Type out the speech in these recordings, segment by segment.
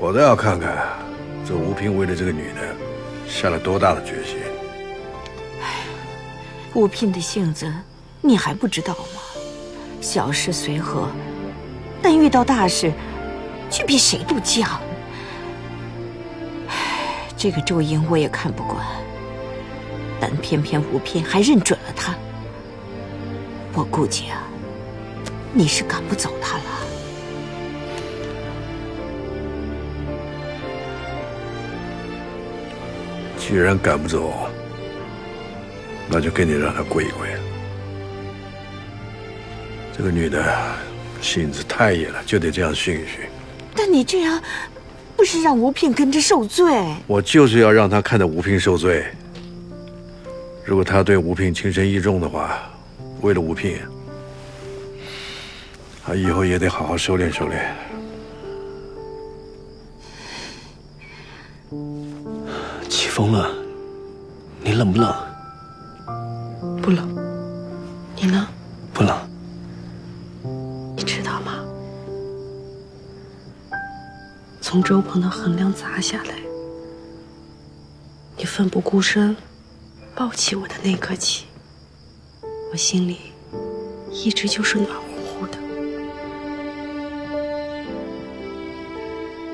我倒要看看这吴平为了这个女的下了多大的决心。吴平的性子你还不知道吗？小事随和，但遇到大事却比谁都犟。这个周莹我也看不惯，但偏偏吴平还认准了他。我估计啊，你是赶不走他了。既然赶不走，那就给你让他跪一跪。这个女的性子太野了，就得这样训一训。但你这样，不是让吴平跟着受罪？我就是要让他看到吴平受罪。如果他对吴平情深意重的话，为了吴平，他以后也得好好收敛收敛。起风了，你冷不冷？不冷。你呢？不冷。你知道吗？从周鹏的横梁砸下来，你奋不顾身抱起我的那刻起，我心里一直就是暖乎乎的。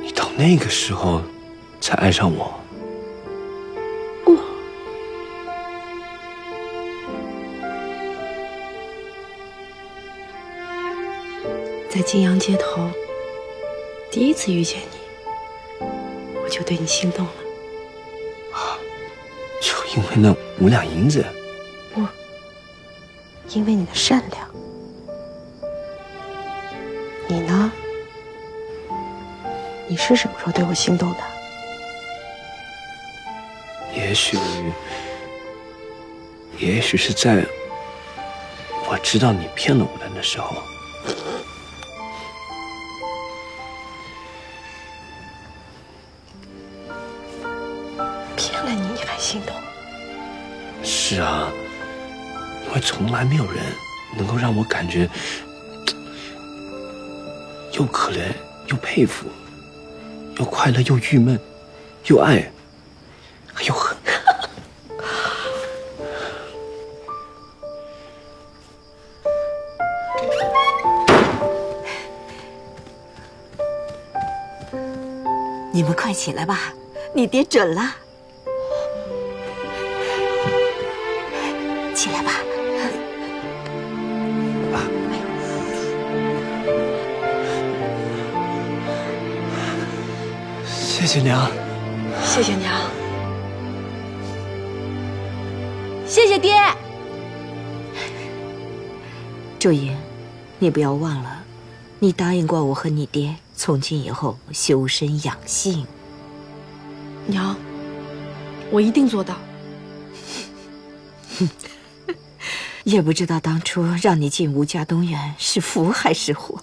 你到那个时候才爱上我？在金阳街头第一次遇见你，我就对你心动了。就因为那5两银子？不，因为你的善良。你呢？你是什么时候对我心动的？也许是在我知道你骗了我的那时候。骗了你，你还心动？是啊，因为从来没有人能够让我感觉又可怜又佩服，又快乐又郁闷，又爱，还有恨。你们快起来吧，你爹准了。起来吧。谢谢娘。谢谢娘。谢谢爹。周莹，你不要忘了，你答应过我和你爹，从今以后修身养性。娘，我一定做到。也不知道当初让你进吴家东院是福还是祸。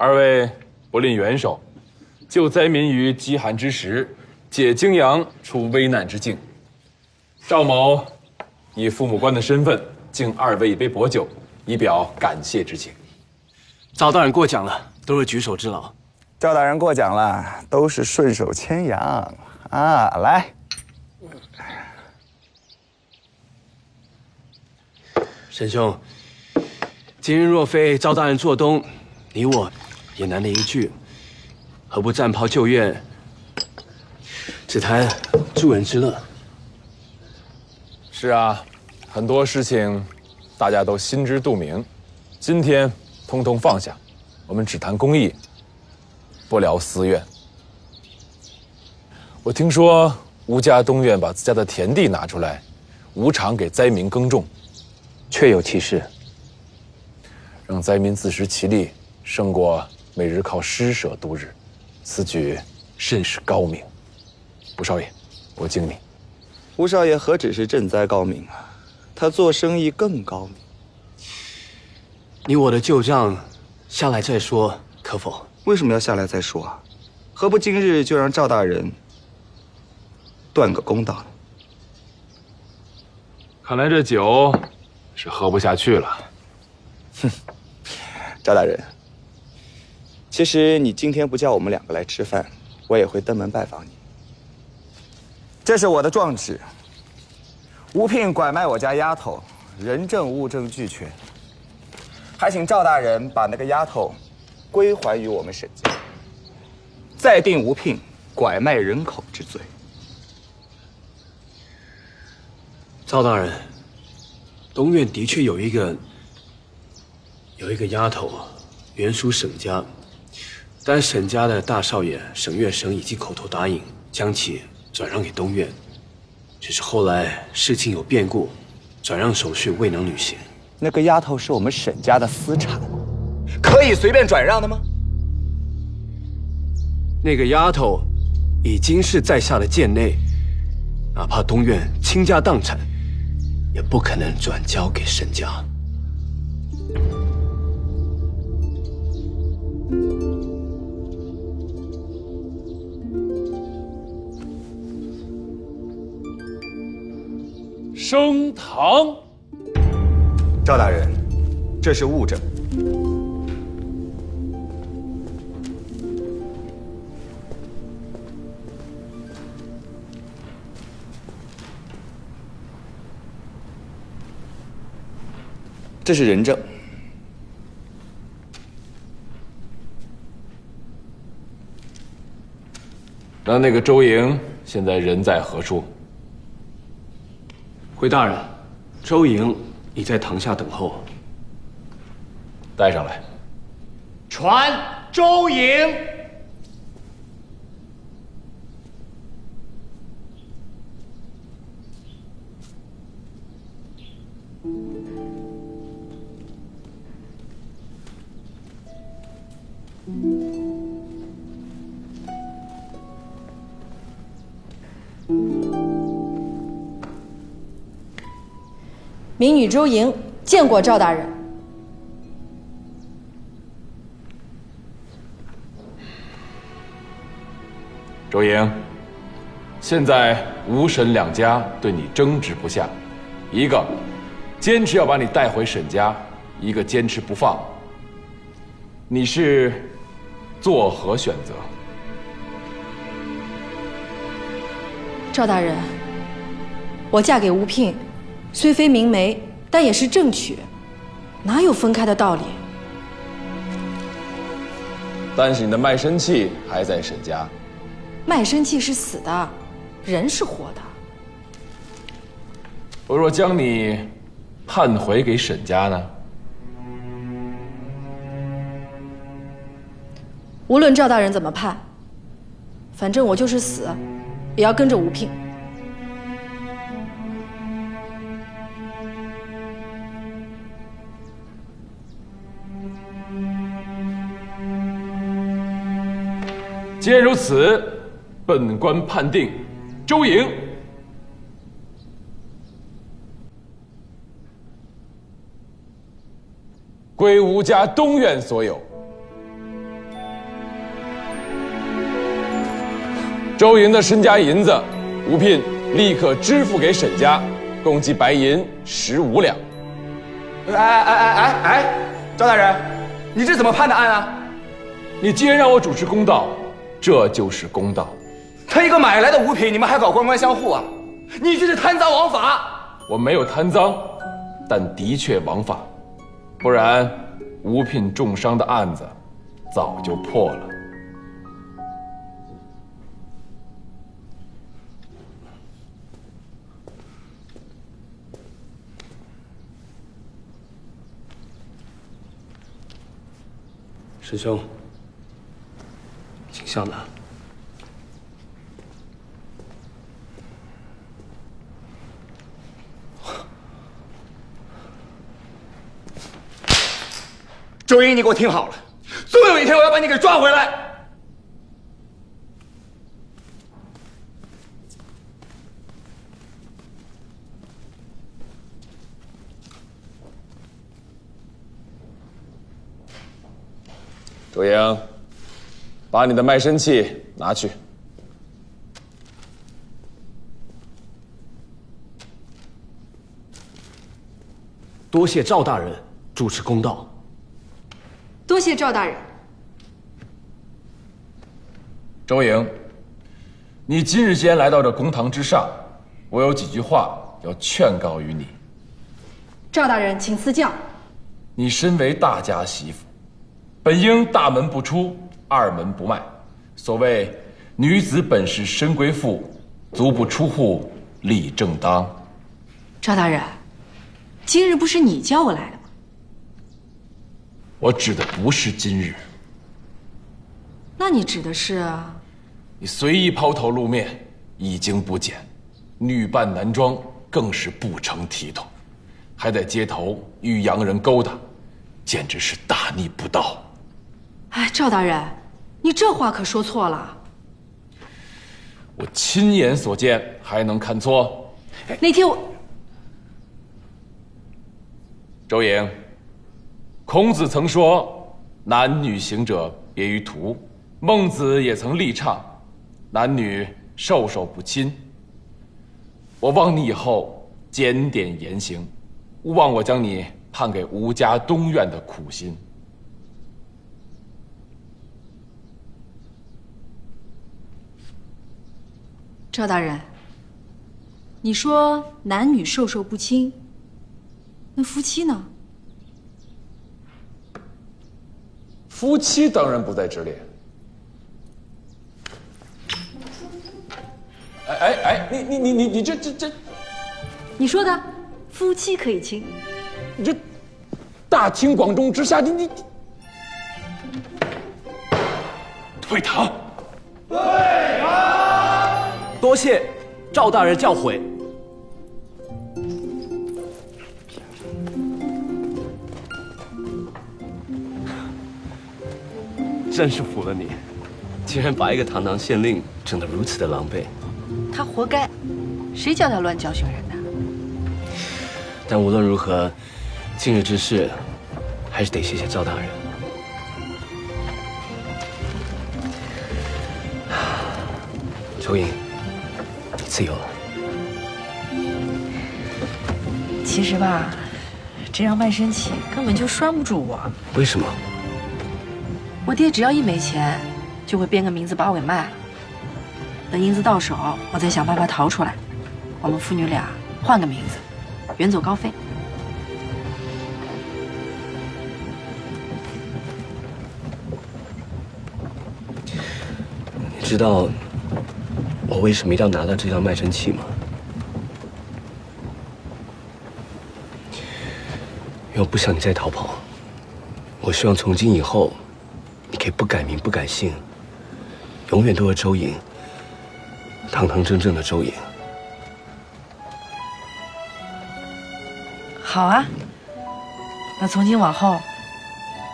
二位不吝援手，救灾民于饥寒之时，解泾阳出危难之境。赵某以父母官的身份敬二位一杯薄酒，以表感谢之情。赵大人过奖了，都是举手之劳。赵大人过奖了，都是顺手牵羊啊！来，沈兄，今日若非赵大人做东，你我也难得一聚，何不战袍旧怨，只谈助人之乐？是啊，很多事情大家都心知肚明，今天通通放下，我们只谈公义，不聊私怨。我听说吴家东院把自家的田地拿出来，无偿给灾民耕种，确有其事。让灾民自食其力，胜过每日靠施舍度日，此举甚是高明。吴少爷，我敬你。吴少爷何止是赈灾高明啊，他做生意更高明。你我的旧账下来再说，可否？为什么要下来再说啊？何不今日就让赵大人断个公道呢？看来这酒是喝不下去了。赵大人，其实你今天不叫我们两个来吃饭，我也会登门拜访你。这是我的状纸，吴聘拐卖我家丫头，人证物证俱全，还请赵大人把那个丫头归还于我们沈家，再定吴聘拐卖人口之罪。赵大人，东院的确有一个丫头，原属沈家，但沈家的大少爷沈月笙已经口头答应将其转让给东院，只是后来事情有变故，转让手续未能履行。那个丫头是我们沈家的私产，可以随便转让的吗？那个丫头已经是在下的贱内，哪怕东院倾家荡产，也不可能转交给沈家。升堂。赵大人，这是物证。这是人证。那个周莹现在人在何处？回大人，周莹已在堂下等候。带上来。传周莹。民女周莹见过赵大人。周莹，现在吴沈两家对你争执不下，一个坚持要把你带回沈家，一个坚持不放。你是作何选择？赵大人，我嫁给吴聘，虽非明媒，但也是正娶，哪有分开的道理？但是你的卖身契还在沈家。卖身契是死的，人是活的。我若将你判回给沈家呢？无论赵大人怎么判，反正我就是死，也要跟着吴聘。既然如此，本官判定周莹归吴家东院所有，周莹的身家银子，吴聘立刻支付给沈家，共计白银15两。赵大人，你这怎么判的案啊？你既然让我主持公道，这就是公道。他一个买来的五品，你们还搞官官相护啊？你这是贪赃枉法！我没有贪赃，但的确枉法，不然吴聘重伤的案子早就破了。师兄，请向南。周英，你给我听好了，总有一天我要把你给抓回来。周莹，把你的卖身契拿去。多谢赵大人主持公道。多谢赵大人。周莹，你今日既然来到这公堂之上，我有几句话要劝告于你。赵大人，请赐教。你身为大家媳妇，本应大门不出，二门不迈。所谓女子本是深闺妇，足不出户理正当。赵大人，今日不是你叫我来的吗？我指的不是今日。那你指的是？你随意抛头露面，已经不检；女扮男装更是不成体统，还在街头与洋人勾搭，简直是大逆不道。哎，赵大人，你这话可说错了。我亲眼所见，还能看错？那天我……周莹，孔子曾说：“男女行者别于途。”孟子也曾力倡：“男女授受不亲。”我望你以后检点言行，勿忘我将你判给吴家东院的苦心。赵大人，你说男女授受不亲，那夫妻呢？夫妻当然不在之列。你这，你说的，夫妻可以亲。你这大庭广众之下，你退堂。多谢赵大人教诲。真是服了你，竟然把一个堂堂县令整得如此的狼狈。他活该，谁叫他乱教训人的？但无论如何，今日之事，还是得谢谢赵大人。周莹，你自由了。其实吧，这样卖身契根本就拴不住我。为什么？我爹只要一没钱，就会编个名字把我给卖了。等银子到手，我再想办法逃出来。我们父女俩换个名字，远走高飞。你知道我为什么一定要拿到这张卖身契吗？因为我不想你再逃跑。我希望从今以后，你可以不改名不改姓，永远都是周莹，堂堂正正的周莹。好啊，那从今往后，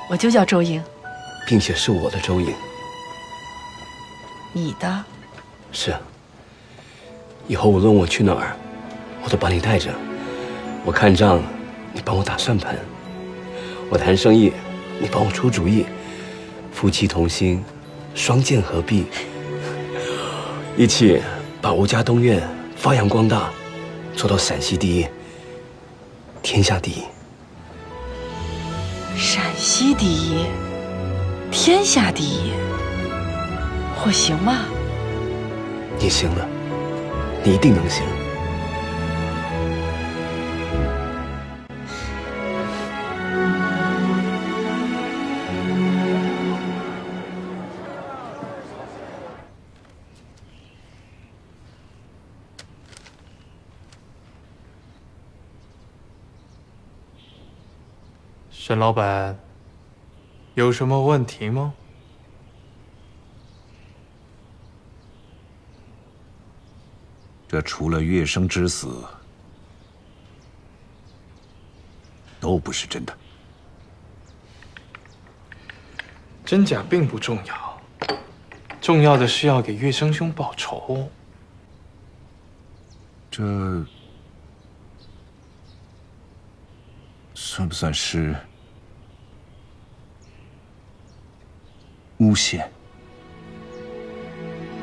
我就叫周莹。并且是我的周莹。你的？是。以后无论我去哪儿，我都把你带着。我看账，你帮我打算盘；我谈生意，你帮我出主意。夫妻同心，双剑合璧。一起把吴家东院发扬光大，做到陕西第一，天下第一。陕西第一，天下第一，我行吗？你行的，你一定能行。沈老板，有什么问题吗？这除了月生之死，都不是真的。真假并不重要，重要的是要给月生兄报仇。这算不算是诬陷？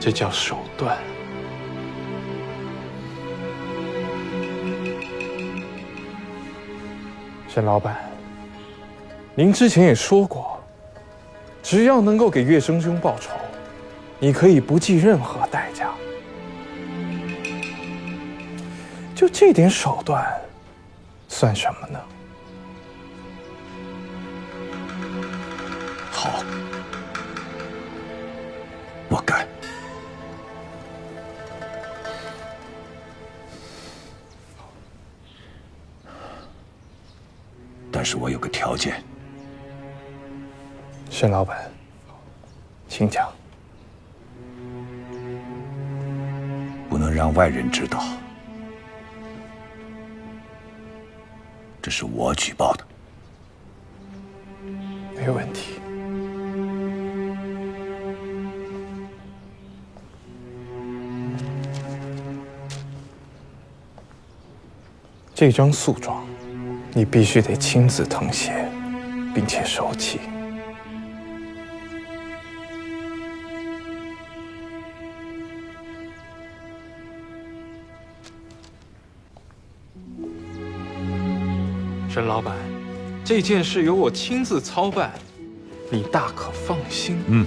这叫手段。沈老板，您之前也说过，只要能够给月生兄报仇，你可以不计任何代价。就这点手段，算什么呢？好，我干。但是我有个条件。沈老板，请讲。不能让外人知道，这是我举报的。没问题。这张诉状，你必须得亲自誊写，并且手起。沈老板，这件事由我亲自操办，你大可放心。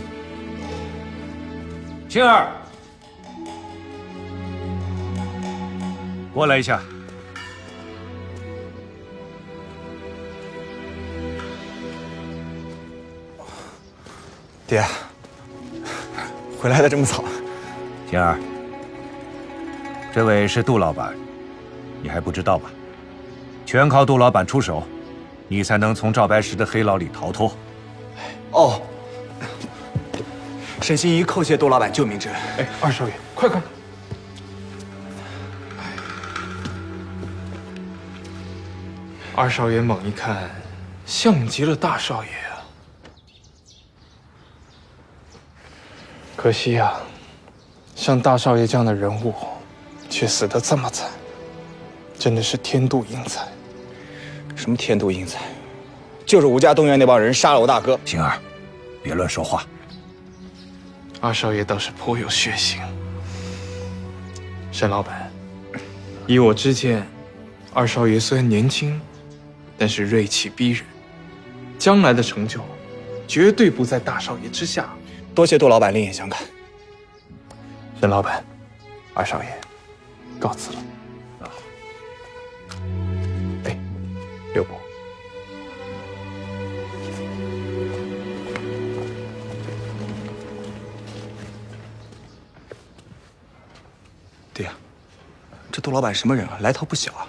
星儿，过来一下。爹，回来的这么早。星儿，这位是杜老板，你还不知道吧？全靠杜老板出手，你才能从赵白石的黑牢里逃脱。哦，沈心怡叩谢杜老板救命之恩。哎，二少爷，快！二少爷猛一看，像极了大少爷啊！可惜啊，像大少爷这样的人物，却死得这么惨，真的是天妒英才。什么天妒英才？就是吴家东院那帮人杀了我大哥。星儿，别乱说话。二少爷倒是颇有血性。沈老板，依我之见，二少爷虽然年轻，但是锐气逼人，将来的成就绝对不在大少爷之下。多谢杜老板另眼相看。沈老板，二少爷，告辞了。哎，六伯。爹，这杜老板什么人啊？来头不小啊！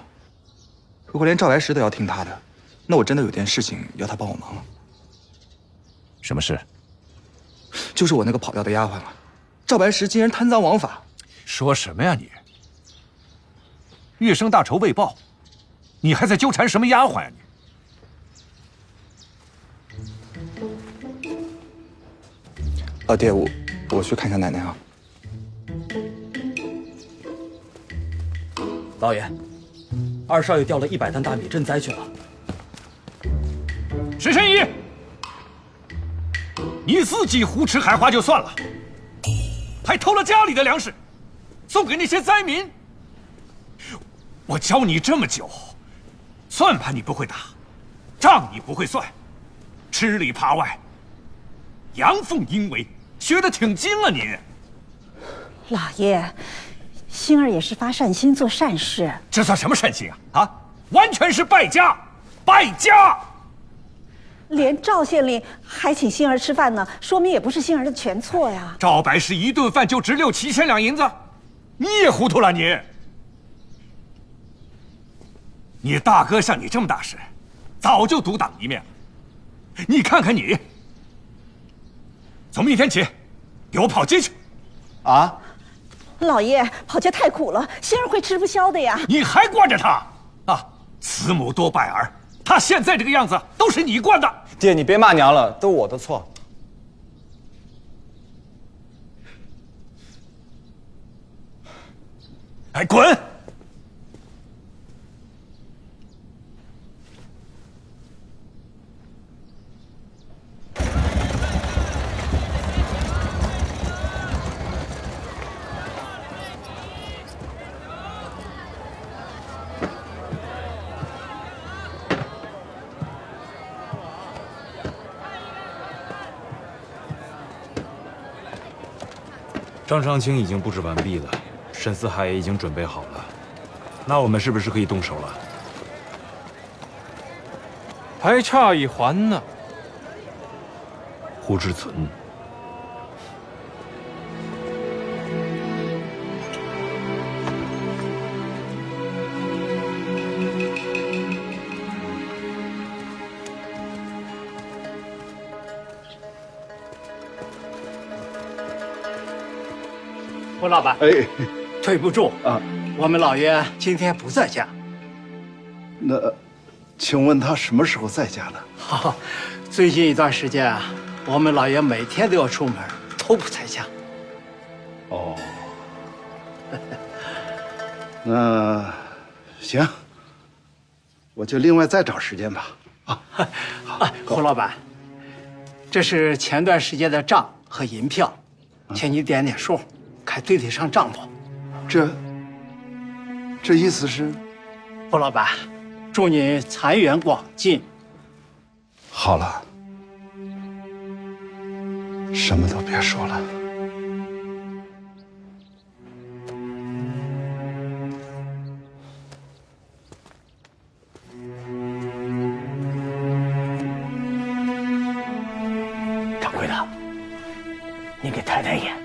如果连赵白石都要听他的，那我真的有件事情要他帮我忙了。什么事？就是我那个跑掉的丫鬟啊，赵白石竟然贪赃枉法。说什么呀你？月生大仇未报，你还在纠缠什么丫鬟呀你？爹，我去看一下奶奶啊。老爷，二少爷调了100担大米赈灾去了。沈神医，你自己胡吃海花就算了，还偷了家里的粮食，送给那些灾民。我教你这么久，算盘你不会打，账你不会算，吃里扒外，阳奉阴违，学得挺精啊你。老爷，星儿也是发善心做善事。这算什么善心啊？啊，完全是败家，败家！连赵县令还请星儿吃饭呢，说明也不是星儿的全错呀。赵白石一顿饭就值6、7千两银子，你也糊涂了你！你大哥像你这么大事，早就独当一面了。你看看你，从明天起，给我跑街去。啊！老爷，跑街太苦了，星儿会吃不消的呀。你还惯着他啊？慈母多败儿，他现在这个样子都是你惯的。爹，你别骂娘了，都我的错。哎，滚！张长青已经布置完毕了，沈四海也已经准备好了，那我们是不是可以动手了？还差一环呢。胡志存，胡老板，哎，对不住啊，我们老爷今天不在家。那，请问他什么时候在家呢？好，最近一段时间啊，我们老爷每天都要出门，都不在家。哦，那行，我就另外再找时间吧。啊，好，胡老板，这是前段时间的账和银票，请你点点数，看对得上账不？这意思是，胡老板，祝你财源广进。好了，什么都别说了。掌柜的，你给抬抬眼。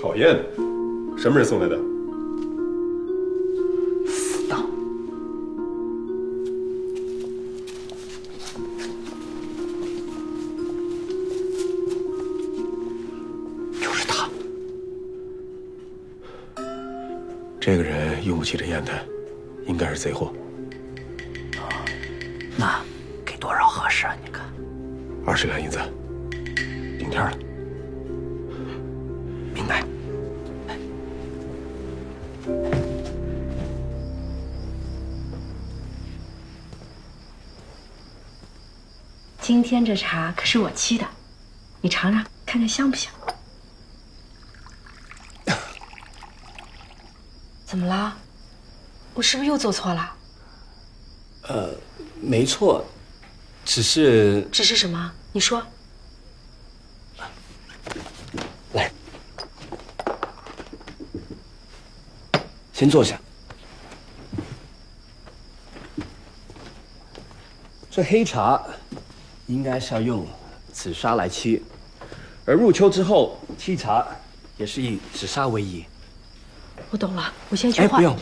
考验，什么人送来的？死党。就是他。这个人用武器的烟弹，应该是贼货。那给多少合适啊？你看，20两银子，顶天了。明白。今天这茶可是我沏的，你尝尝看看香不香？怎么了？我是不是又做错了？没错，只是什么？你说。来，先坐下。这黑茶应该是要用紫砂来沏，而入秋之后沏茶也是以紫砂为宜。我懂了，我先去换。不用。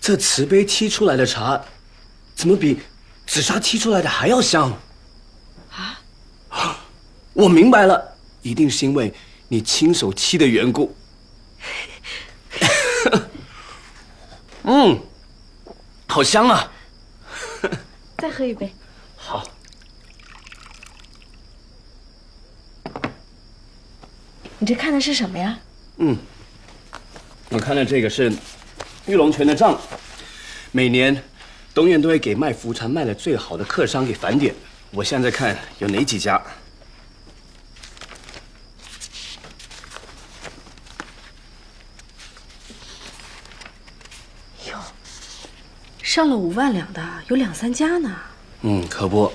这瓷杯沏出来的茶，怎么比紫砂沏出来的还要香。啊！我明白了，一定是因为你亲手沏的缘故。好香啊！再喝一杯。好。你这看的是什么呀？我看的这个是玉龙泉的账，每年东院都会给卖福船卖的最好的客商给返点。我现在看有哪几家。哟，上了5万两的有2、3家呢。可不，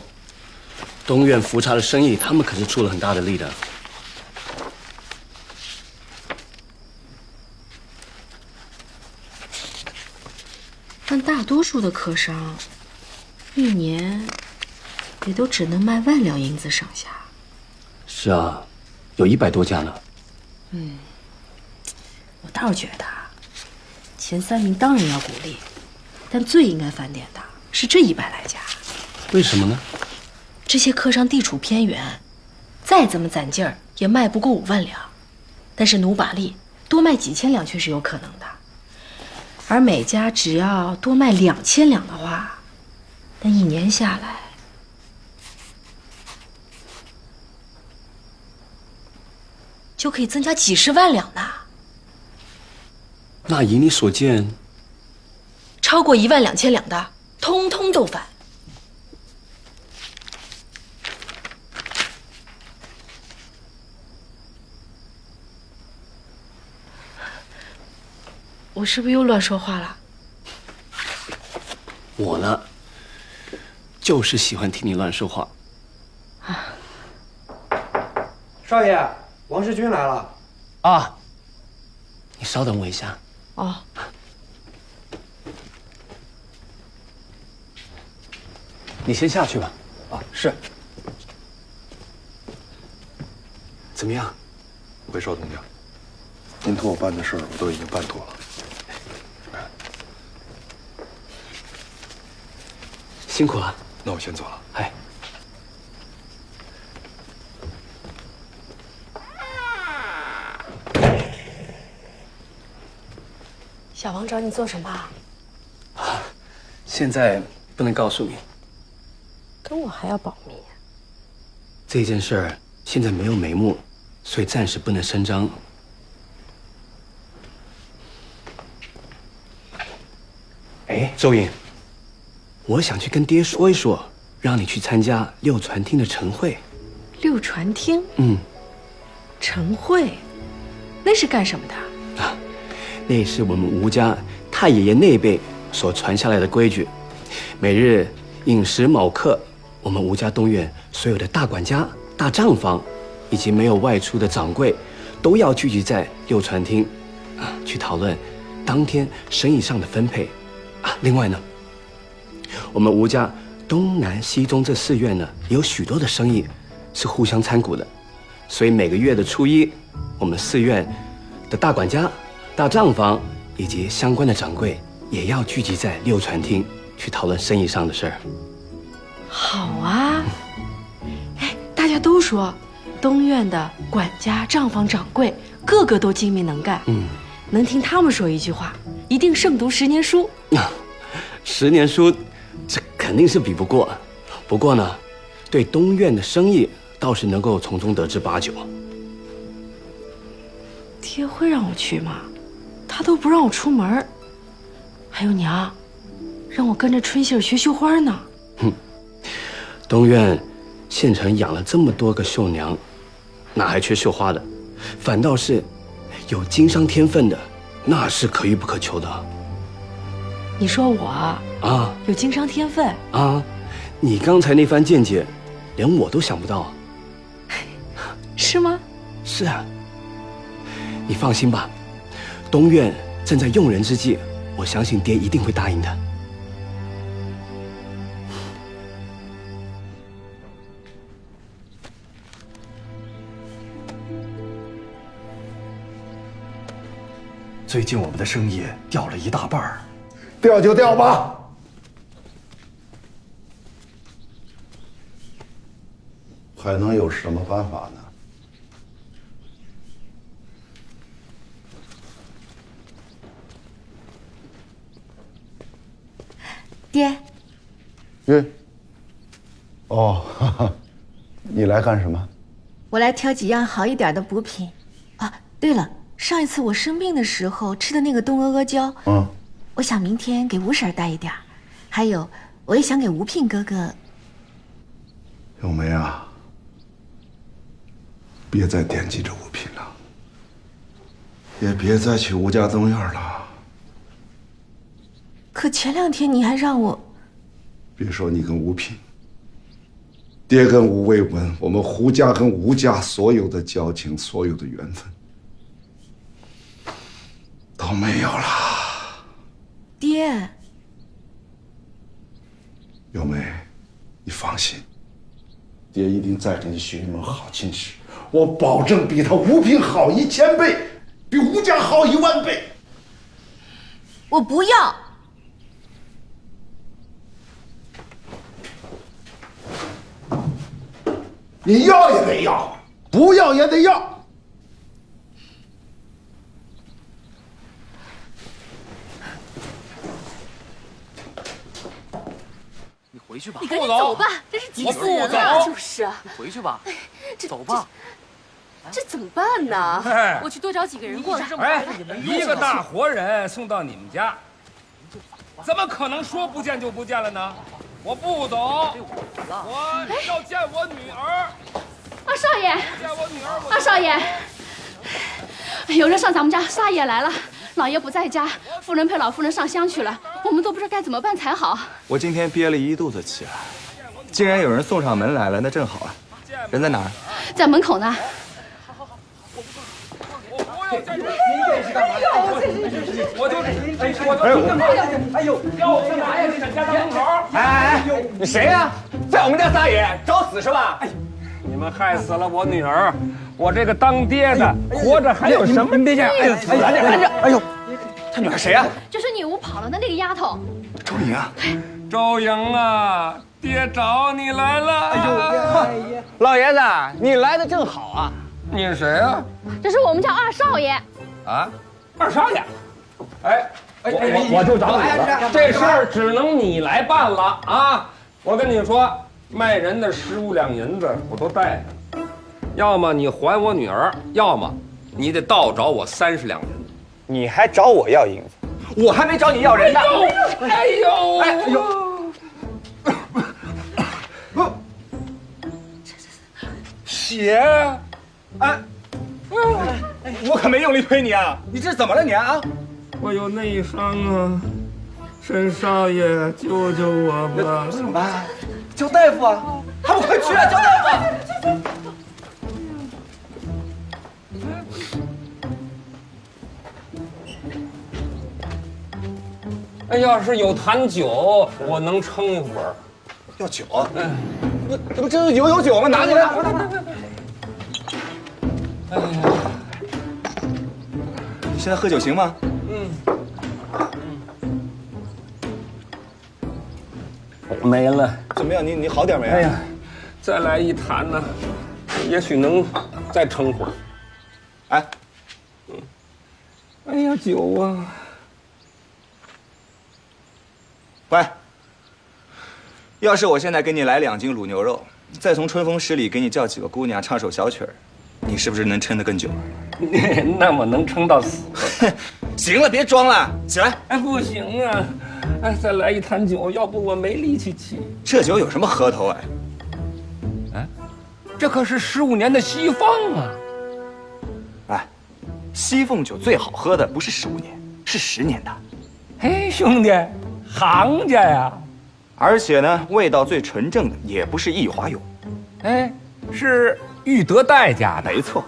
东院福茶的生意，他们可是出了很大的力的。但大多数的客商，一年也都只能卖1万两银子上下。是啊，有100多家呢。我倒是觉得，前3名当然要鼓励，但最应该返点的是这100来家。为什么呢？这些客商地处偏远，再怎么攒劲儿也卖不过5万两，但是努把力多卖几千两却是有可能的。而每家只要多卖2000两的话，那1年下来，就可以增加几10万两呢。那以你所见，超过12000两的，通通都返。我是不是又乱说话了？我呢，就是喜欢听你乱说话。少爷，王世军来了。啊，你稍等我一下。哦。你先下去吧。啊，是。怎么样？回少东家，您托我办的事儿，我都已经办妥了。辛苦了。那我先走了。哎。小王找你做什么？现在不能告诉你。跟我还要保密。这件事儿现在没有眉目，所以暂时不能声张。哎，周颖，我想去跟爹说一说，让你去参加六传厅的晨会。六传厅？晨会，那是干什么的？那是我们吴家太爷爷那辈所传下来的规矩。每日饮食卯刻，我们吴家东院所有的大管家、大账房，以及没有外出的掌柜，都要聚集在六传厅，去讨论当天生意上的分配。另外呢，我们吴家东南西中这4院呢，有许多的生意是互相参股的，所以每个月的初1，我们4院的大管家、大账房以及相关的掌柜也要聚集在六传厅去讨论生意上的事儿。好啊！哎，大家都说东院的管家、账房、掌柜个个都精明能干，能听他们说一句话，一定胜读10年书。10年书，这肯定是比不过。不过呢，对东院的生意倒是能够从中得知8、9。爹会让我去吗？他都不让我出门。还有娘，让我跟着春杏儿学绣花呢。东院县城养了这么多个绣娘，哪还缺绣花的？反倒是有经商天分的，那是可遇不可求的。你说我有经商天分你刚才那番见解，连我都想不到。是吗？是啊。你放心吧，东院正在用人之际，我相信爹一定会答应的。最近我们的生意掉了1大半儿。掉就掉吧。还能有什么办法呢？爹。哦，哈哈，你来干什么？我来挑几样好一点的补品。啊，对了，上一次我生病的时候吃的那个冬阿阿胶，我想明天给吴婶带一点儿。还有，我也想给吴聘哥哥。咏梅啊，别再惦记着吴聘了，也别再去吴家东院了。可前2天你还让我……别说你跟吴聘，爹跟吴卫文，我们胡家跟吴家所有的交情，所有的缘分都没有了。爹，咏梅，你放心，爹一定再给你学一门好琴师，我保证比他吴聘好1000倍，比吴家好10000倍。我不要。你要也得要，不要也得要。你回去吧，你赶紧走吧，真是急死人了。就是啊，你回去吧，走吧。这怎么办呢？我去多找几个人过来。哎，一个大活人送到你们家，怎么可能说不见就不见了呢？我不走，我要见我女儿。二少爷，见我女儿。二少爷，有人上咱们家撒野来了，老爷不在家，夫人陪老夫人上香去了，我们都不知道该怎么办才好。我今天憋了一肚子气啊，既然有人送上门来了，那正好啊。人在哪儿？在门口呢。您这是干嘛？我干嘛呀？哎呦，要我干嘛呀？这沈家大门口！哎，你谁呀？在我们家撒野，找死是吧？哎，你们害死了我女儿，我这个当爹的活着还有什么意思？拦着！哎呦，他女儿谁呀？就是女巫跑了的那个丫头。周莹啊！周莹啊，爹找你来了！哎呦，老爷子，你来的正好啊！你是谁啊？这是我们家二少爷。啊，二少爷，我就找你了，这事儿只能你来办了啊！我跟你说，卖人的15两银子我都带着，要么你还我女儿，要么你得倒找我30两银子。你还找我要银子？我还没找你要人呢！哎呦！哎呦！血！哎，我可没用力推你啊！你这怎么了你啊？我有内伤啊，沈少爷，救救我吧！怎么办？叫大夫啊！还不快去啊！叫大夫！哎，要是有坛酒，我能撑一会儿。要酒？不，这有酒吗？拿起来！哎呀，你现在喝酒行吗？没了。怎么样？你好点没？哎呀，再来一坛呢，也许能再撑会儿。哎，哎呀，酒啊！喂，要是我现在给你来2斤卤牛肉，再从春风十里给你叫几个姑娘唱首小曲儿，你是不是能撑得更久？那么能撑到死？行了，别装了，起来！哎，不行啊！哎，再来一坛酒，要不我没力气沏。这酒有什么喝头哎？哎，这可是15年的西方啊！哎，西凤酒最好喝的不是15年，是10年的。嘿，兄弟，行家呀！而且呢，味道最纯正的也不是益华油，哎，是玉德代家的。没错，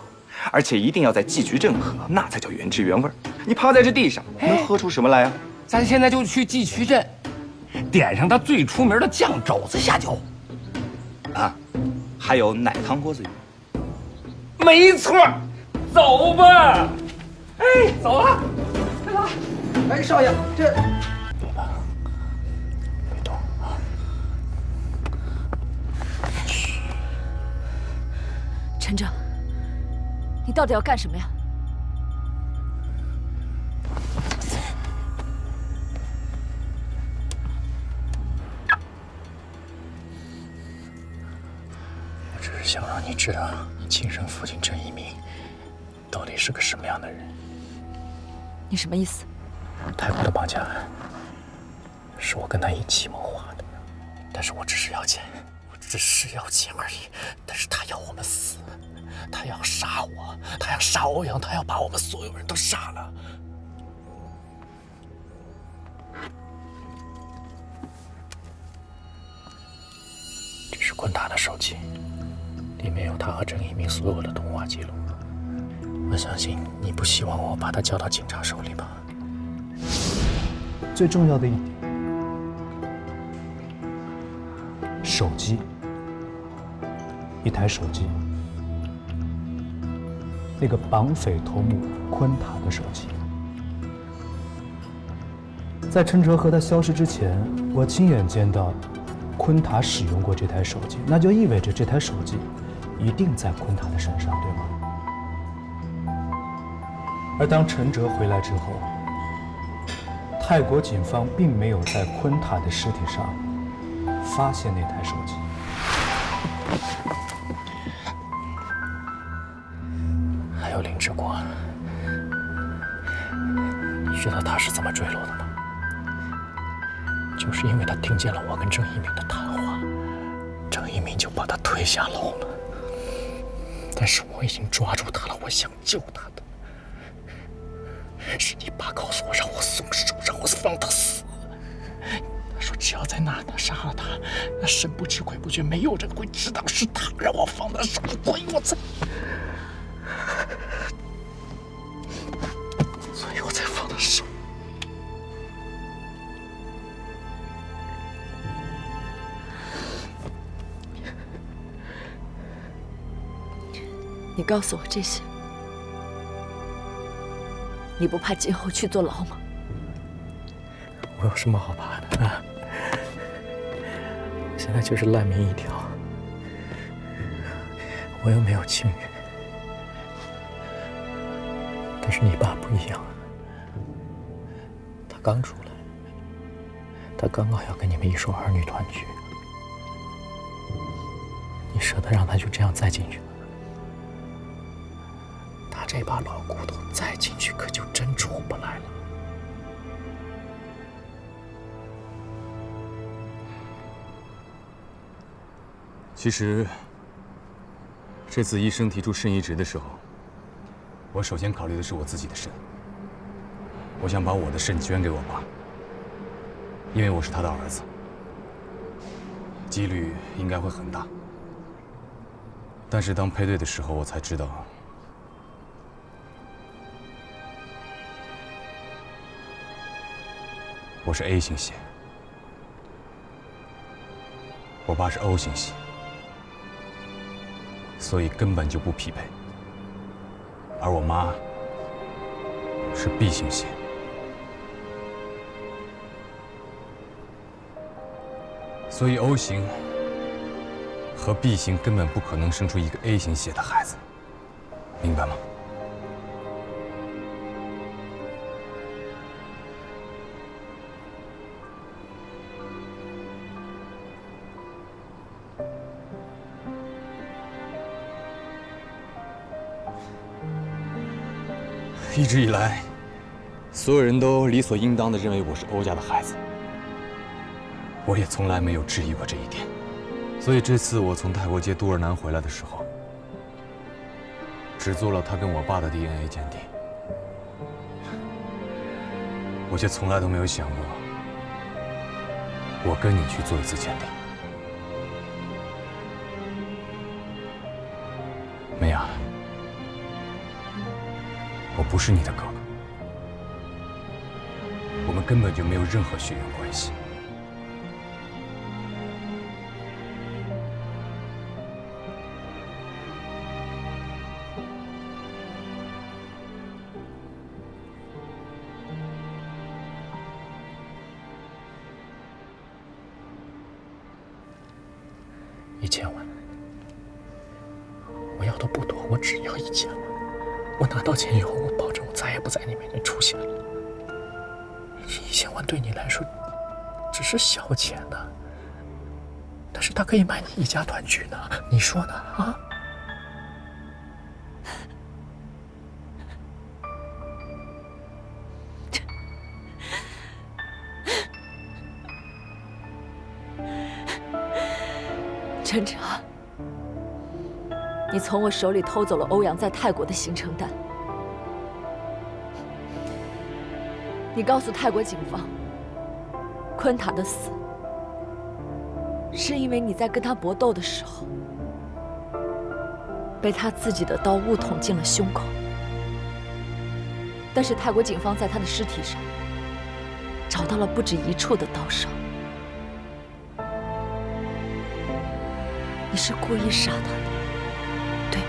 而且一定要在季菊镇喝，那才叫原汁原味。你趴在这地上，能喝出什么来呀？咱现在就去季渠镇，点上它最出名的酱肘子下酒。啊，还有奶汤锅子鱼。没错，走吧。哎，走了。哎，少爷，这。陈正，你到底要干什么呀？我只是想让你知道，你亲生父亲郑一鸣到底是个什么样的人。你什么意思？泰国的绑架案是我跟他一起谋划的，但是我只是要钱，我只是要钱而已。但是他要我们死，他要杀我，他要杀欧阳，他要把我们所有人都杀了。这是昆塔的手机，里面有他和郑一鸣所有的通话记录。我相信你不希望我把他交到警察手里吧？最重要的一点，手机，一台手机，那个绑匪头目昆塔的手机。在陈哲和他消失之前，我亲眼见到昆塔使用过这台手机，那就意味着这台手机一定在昆塔的身上，对吗？而当陈哲回来之后，泰国警方并没有在昆塔的尸体上发现那台手机。还有林志国，你知道他是怎么坠楼的吗？就是因为他听见了我跟郑一鸣的谈话，郑一鸣就把他推下楼了。但是我已经抓住他了，我想救他的。是你爸告诉我让我松手，让我放他死。他说只要在那儿他杀了他，那神不知鬼不觉，没有人会知道是他，让我放他手，所以我才放他手。你告诉我这些，你不怕今后去坐牢吗？我有什么好怕的啊？我现在就是烂命一条，我又没有亲人。但是你爸不一样，他刚出来，他刚刚要跟你们一说儿女团聚，你舍得让他就这样再进去吗？他这把老骨头再进去可就真出不来了。其实，这次医生提出肾移植的时候，我首先考虑的是我自己的肾。我想把我的肾捐给我爸，因为我是他的儿子，几率应该会很大。但是当配对的时候，我才知道，我是 A 型血，我爸是 O 型血。所以根本就不匹配，而我妈是 B 型血，所以 O 型和 B 型根本不可能生出一个 A 型血的孩子，明白吗？一直以来，所有人都理所应当地认为我是欧家的孩子，我也从来没有质疑过这一点。所以这次我从泰国接杜尔南回来的时候，只做了他跟我爸的 DNA 鉴定，我却从来都没有想过，我跟你去做一次鉴定。梅雅，我不是你的哥哥，我们根本就没有任何血缘关系。1000万，我要的不多，我只要1000万。我拿到钱以后，我保证我再也不在你面前出现了。1000万对你来说只是小钱呢，但是它可以买你一家团聚呢，你说呢？啊？陈哲，你从我手里偷走了欧阳在泰国的行程单，你告诉泰国警方，昆塔的死是因为你在跟他搏斗的时候，被他自己的刀误捅进了胸口。但是泰国警方在他的尸体上找到了不止1处的刀伤。你是故意杀他的，对吗？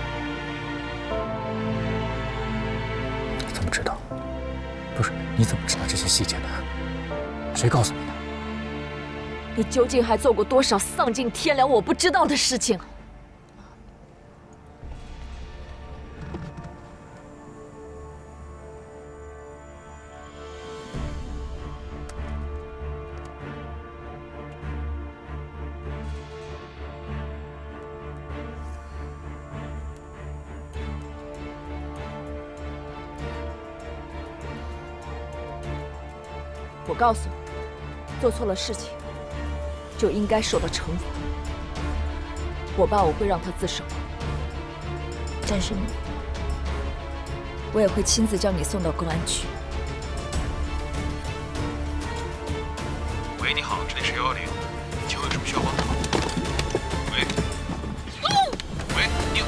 你怎么知道？不是，你怎么知道这些细节的？谁告诉你的？你究竟还做过多少丧尽天良我不知道的事情？我告诉你，做错了事情就应该受到惩罚。我爸我会让他自首，但是你，我也会亲自将你送到公安局。喂，你好，这里是110，请问有什么需要帮忙？喂，喂，你。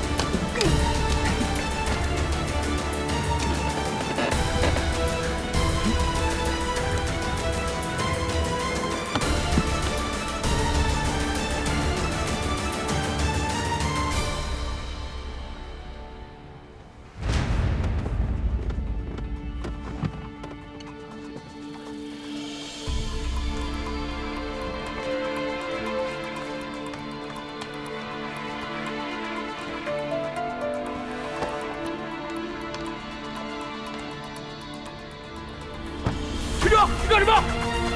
干什么？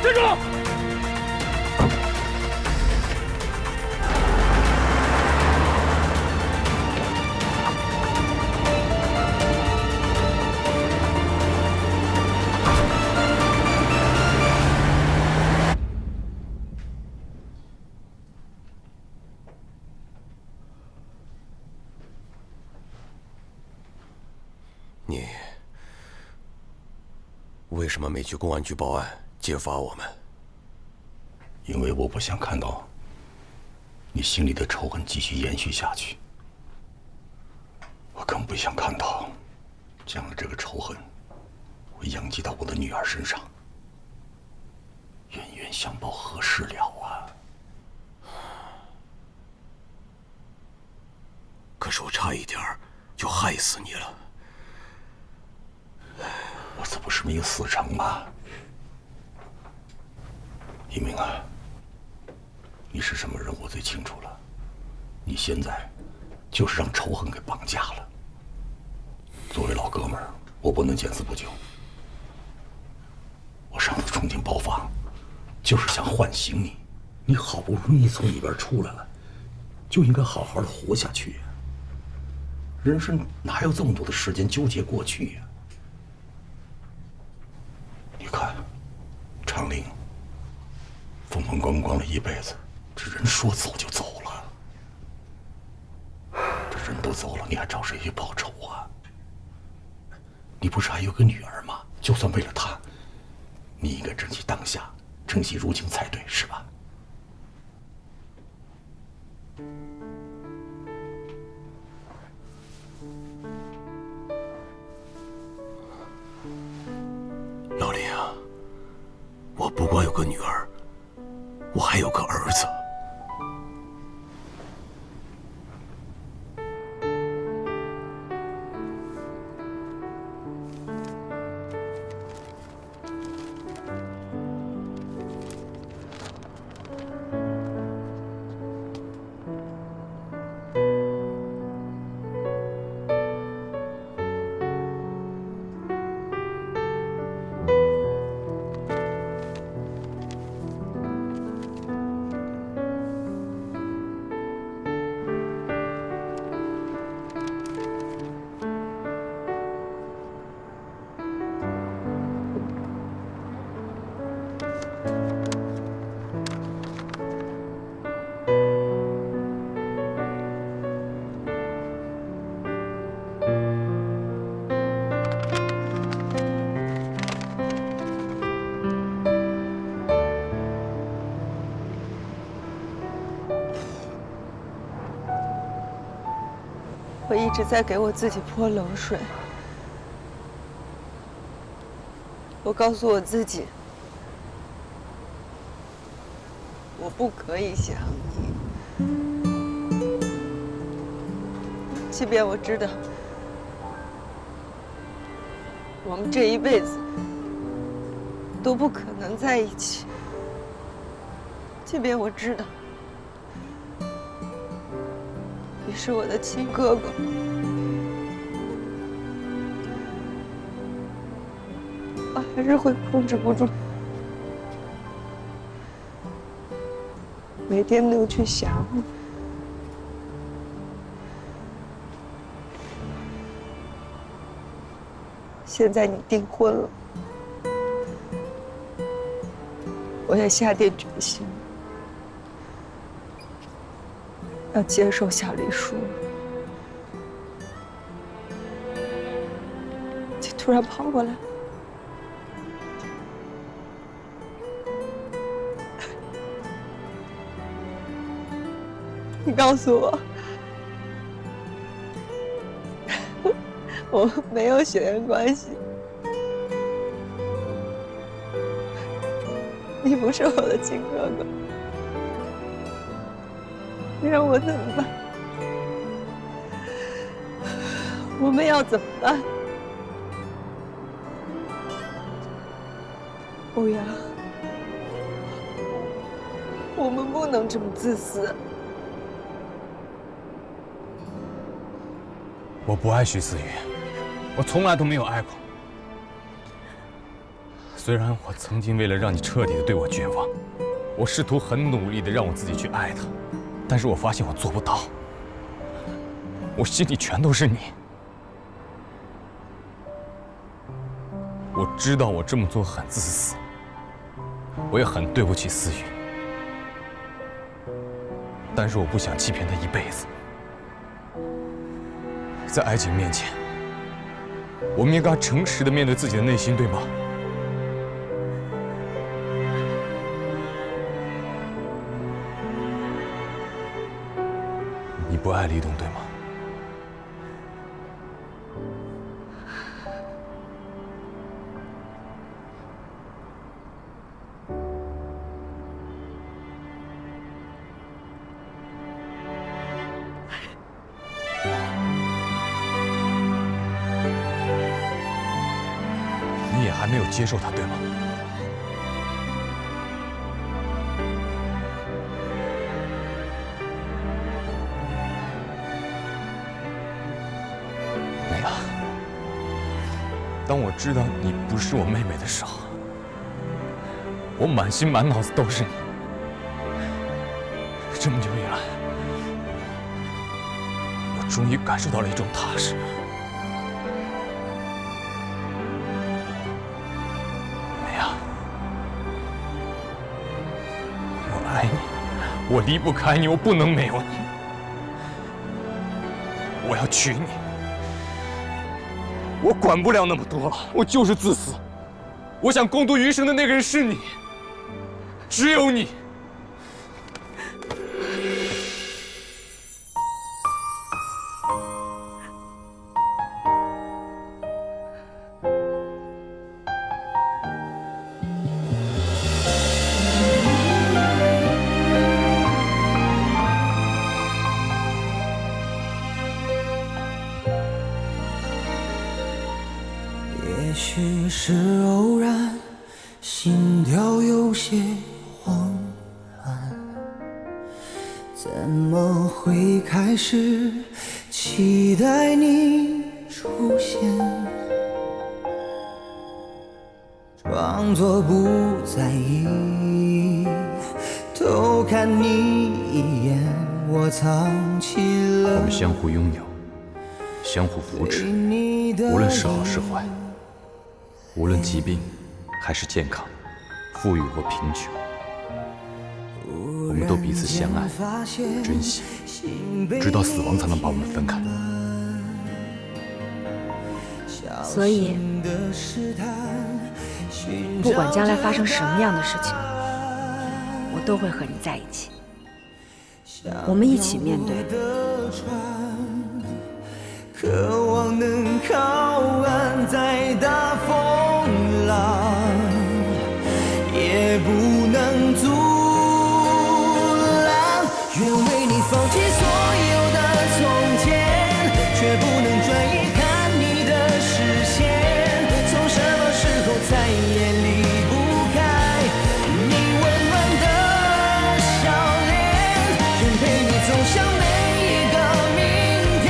站住！你为什么没去公安局报案揭发我们？因为我不想看到你心里的仇恨继续延续下去，我更不想看到将来这个仇恨会殃及到我的女儿身上。冤冤相报何时了啊！可是我差一点就害死你了。我这不是没有死成吗？一鸣啊，你是什么人我最清楚了。你现在就是让仇恨给绑架了。作为老哥们儿，我不能见死不救。我上次冲进包房，就是想唤醒你。你好不容易从里边出来了，就应该好好的活下去呀。人生哪有这么多的时间纠结过去呀？你看，长陵风风光光了一辈子，这人说走就走了。这人都走了，你还找谁去报仇啊？你不是还有个女儿吗？就算为了她，你应该珍惜当下，珍惜如今才对，是吧？老林啊，我不光有个女儿，我还有个儿子。我一直在给我自己泼冷水。我告诉我自己，我不可以想你，即便我知道我们这一辈子都不可能在一起，即便我知道你是我的亲哥哥，我还是会控制不住，每天都去想你。现在你订婚了，我也下定决心要接受小丽叔。你突然跑过来，你告诉我，我们没有血缘关系，你不是我的亲哥哥，你让我怎么办？我们要怎么办？欧阳，我们不能这么自私。我不爱徐思雨，我从来都没有爱过。虽然我曾经为了让你彻底的对我绝望，我试图很努力的让我自己去爱他，但是我发现我做不到。我心里全都是你。我知道我这么做很自私，我也很对不起思雨，但是我不想欺骗她一辈子。在爱情面前，我们应该诚实的面对自己的内心，对吗？你不爱李董，对吗？还没有接受他，对吗？梅雅，当我知道你不是我妹妹的时候，我满心满脑子都是你。这么久以来，我终于感受到了一种踏实。爱你，我离不开你，我不能没有你。我要娶你，我管不了那么多了，我就是自私。我想共度余生的那个人是你，只有你。也许是偶然，心跳有些慌乱，怎么会开始期待你出现？装作不在意，偷看你一眼，我藏起了。我们相互拥有，相互扶持，无论是好是坏，无论疾病还是健康，富裕或贫穷，我们都彼此相爱、珍惜，直到死亡才能把我们分开。所以，不管将来发生什么样的事情，我都会和你在一起。我们一起面对，渴望能靠岸，再大风浪也不能阻拦。愿为你放弃所有的从前，却不能转移看你的视线。从什么时候再也离不开你温暖的笑脸？愿陪你走向每一个明天，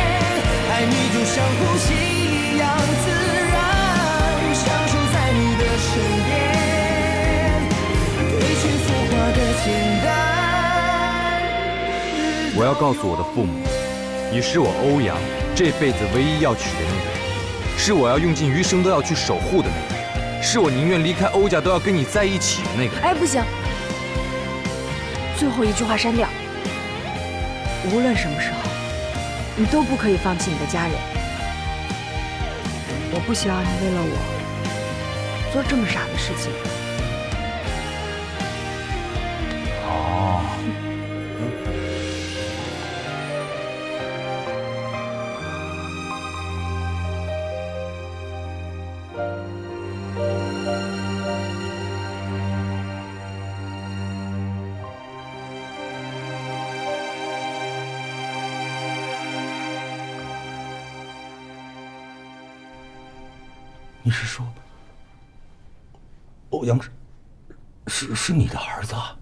爱你就像呼吸一样自然，享受在你的身边，褪去浮华的简单。我要告诉我的父母，你是我欧阳这辈子唯一要娶的那个人，是我要用尽余生都要去守护的那个人，是我宁愿离开欧家都要跟你在一起的那个人。哎，不行，最后一句话删掉。无论什么时候，你都不可以放弃你的家人。我不希望你为了我做这么傻的事情。哦。你是说，欧阳是你的儿子啊？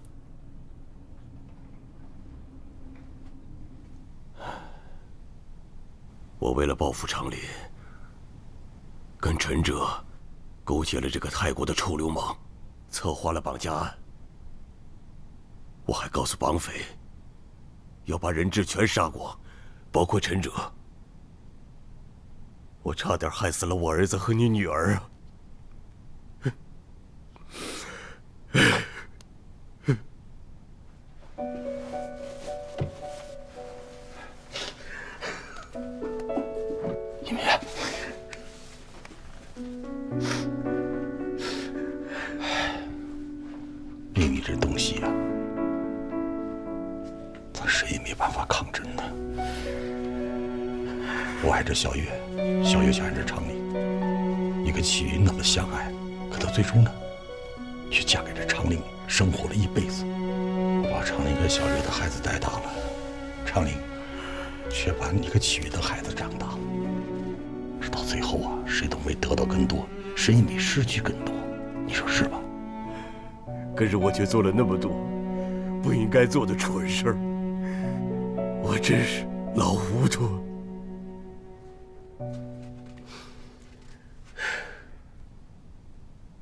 我为了报复常林，跟陈哲勾结了这个泰国的臭流氓，策划了绑架案。我还告诉绑匪，要把人质全杀光，包括陈哲。我差点害死了我儿子和你女儿啊！一鸣，命运这东西啊，咱谁也没办法抗争的。我爱着小月，小月想爱着常林，你跟启云那么相爱，可她最终呢，却嫁给了常林，生活了一辈子。我把常林跟小月的孩子带大了，常林却把你跟启云的孩子长大。直到最后啊，谁都没得到更多，谁也没失去更多，你说是吧？可是我却做了那么多不应该做的蠢事儿，我真是老糊涂。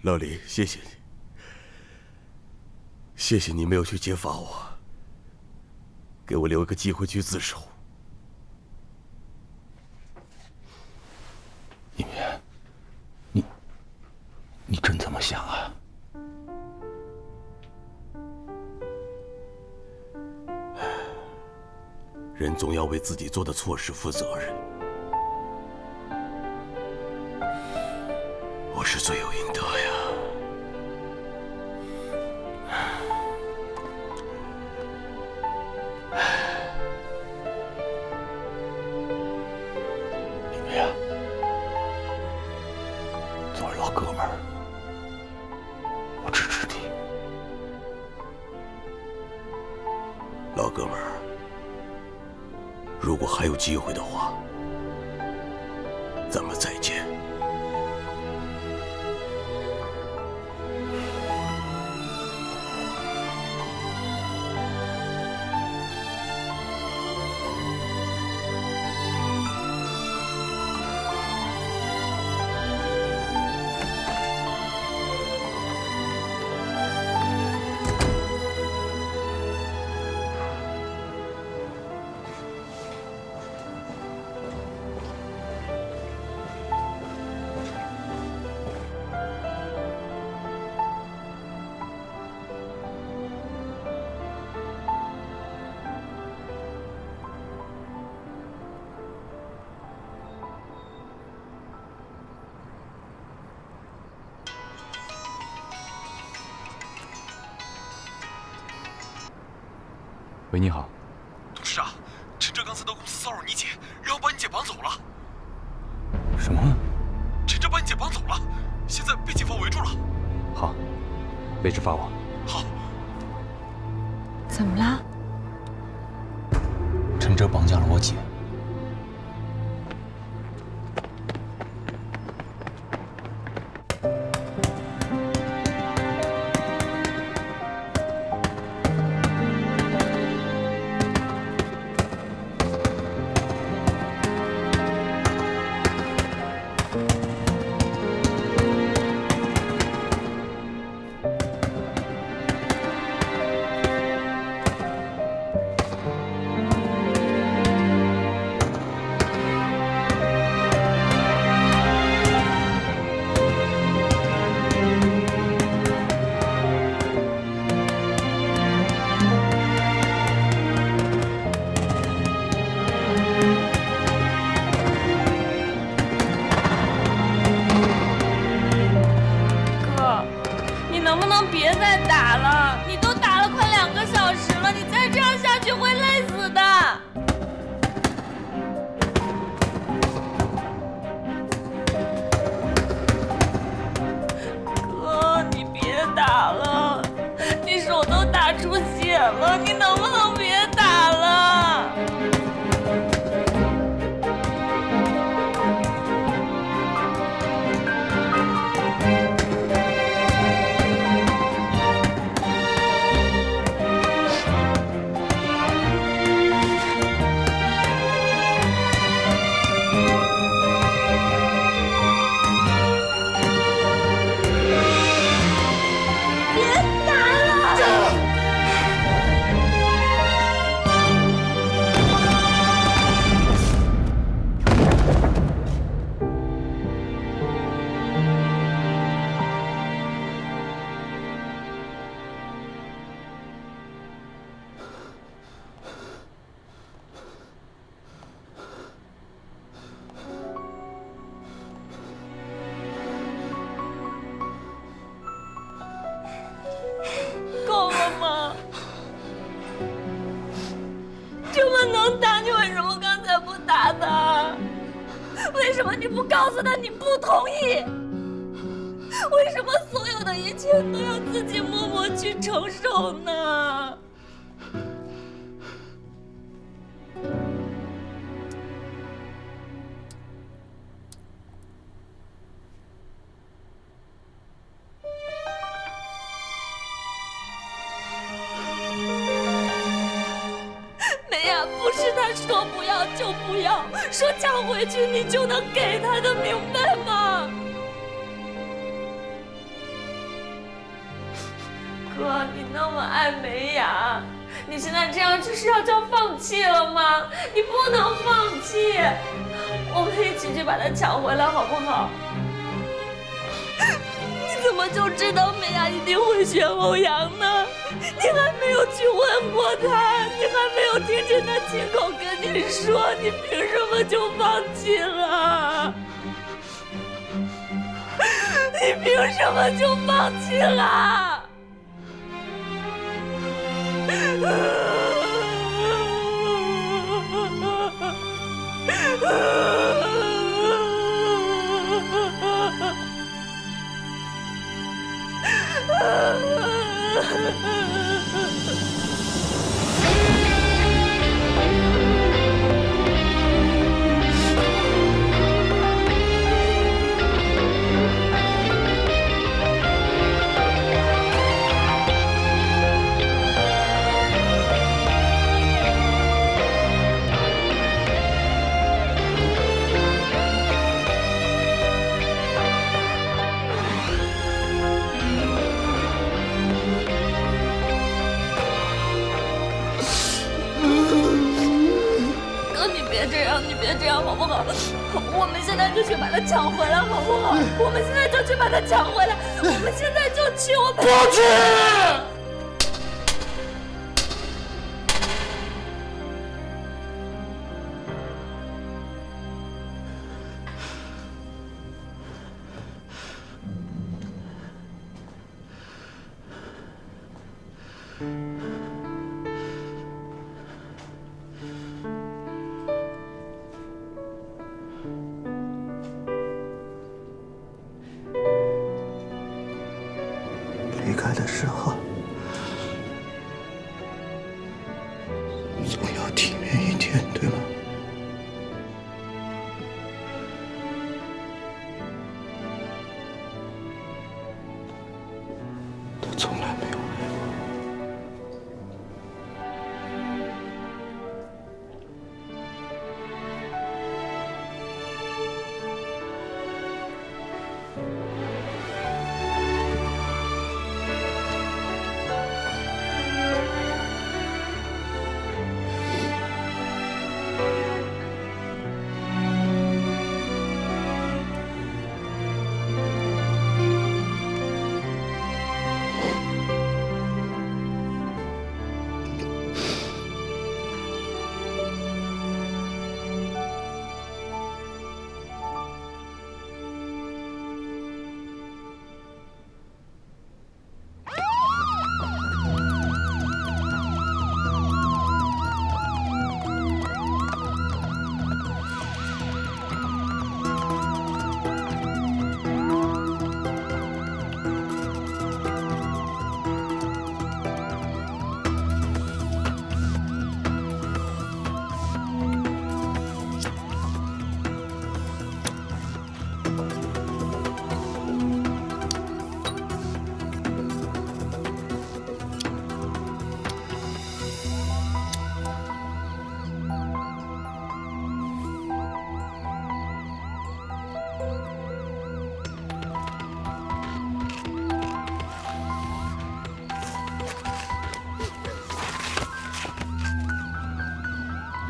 老李，谢谢你，谢谢你没有去揭发我，给我留一个机会去自首。一鸣，你真这么想啊？人总要为自己做的错事负责任。我是罪有应得呀。李梅啊，作为老哥们儿，我支持你。老哥们儿，如果还有机会的话，咱们再见。喂，你好。董事长，陈哲刚才到公司骚扰你姐，然后把你姐绑走了。什么？陈哲把你姐绑走了，现在被警方围住了。好，位置发我。好。怎么了？陈哲绑架了我姐。能不能别再打了？你都打了快2个小时了，你再这样下去会累死的。哥，你别打了，你手都打出血了，你能不能别打了？够了吗？这么能打，你为什么刚才不打他？为什么你不告诉他你不同意？为什么所有的一切都要自己默默去承受呢？梅雅，不是他说不要就不要，说抢回去你就能给他的，明白吗？哥，你那么爱梅雅，你现在这样只是要叫放弃了吗？你不能放弃，我们一起去把她抢回来，好不好？你怎么就知道梅雅一定会选欧阳呢？你还没有去问过他，你还没有听见他亲口跟你说，你凭什么就放弃了？你凭什么就放弃了？你别这样好不好？我们现在就去把他抢回来，好不好？我们现在就去把他抢回来，我们现在就去，我们不去。来的时候，总要体面一点，对吗？他从来没有爱我。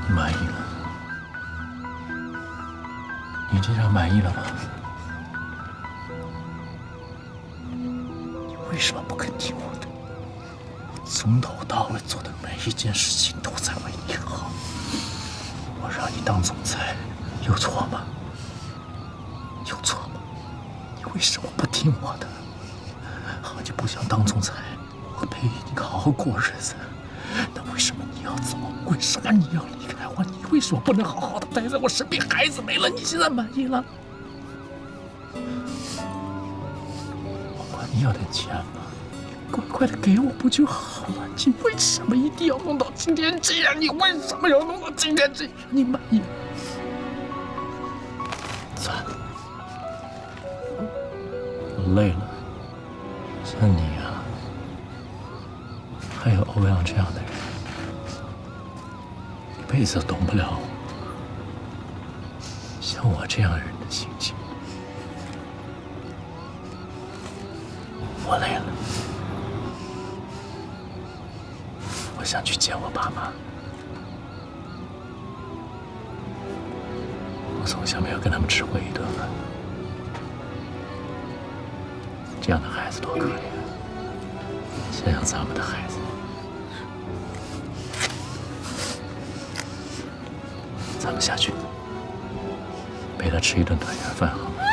你满意了？你这样满意了吗？你为什么不肯听我的？从头到尾做的每一件事情都在为你好。我让你当总裁，有错吗？有错吗？你为什么不听我的？好，你不想当总裁，我陪你好好过日子。那为什么你要走？为什么你要离开我？你为什么不能好好的待在我身边？孩子没了，你现在满意了？我管你要点钱吗？乖乖的给我不就好了？你为什么一定要弄到今天这样？你为什么要弄到今天这样？你满意？算了，我累了。像你啊，还有欧阳这样的人，一辈子都懂不了像我这样人的心情。我累了。我想去见我爸妈。我从小没有跟他们吃过一顿饭，这样的孩子多可怜。想想咱们的孩子，咱们下去陪他吃一顿团圆饭好吗？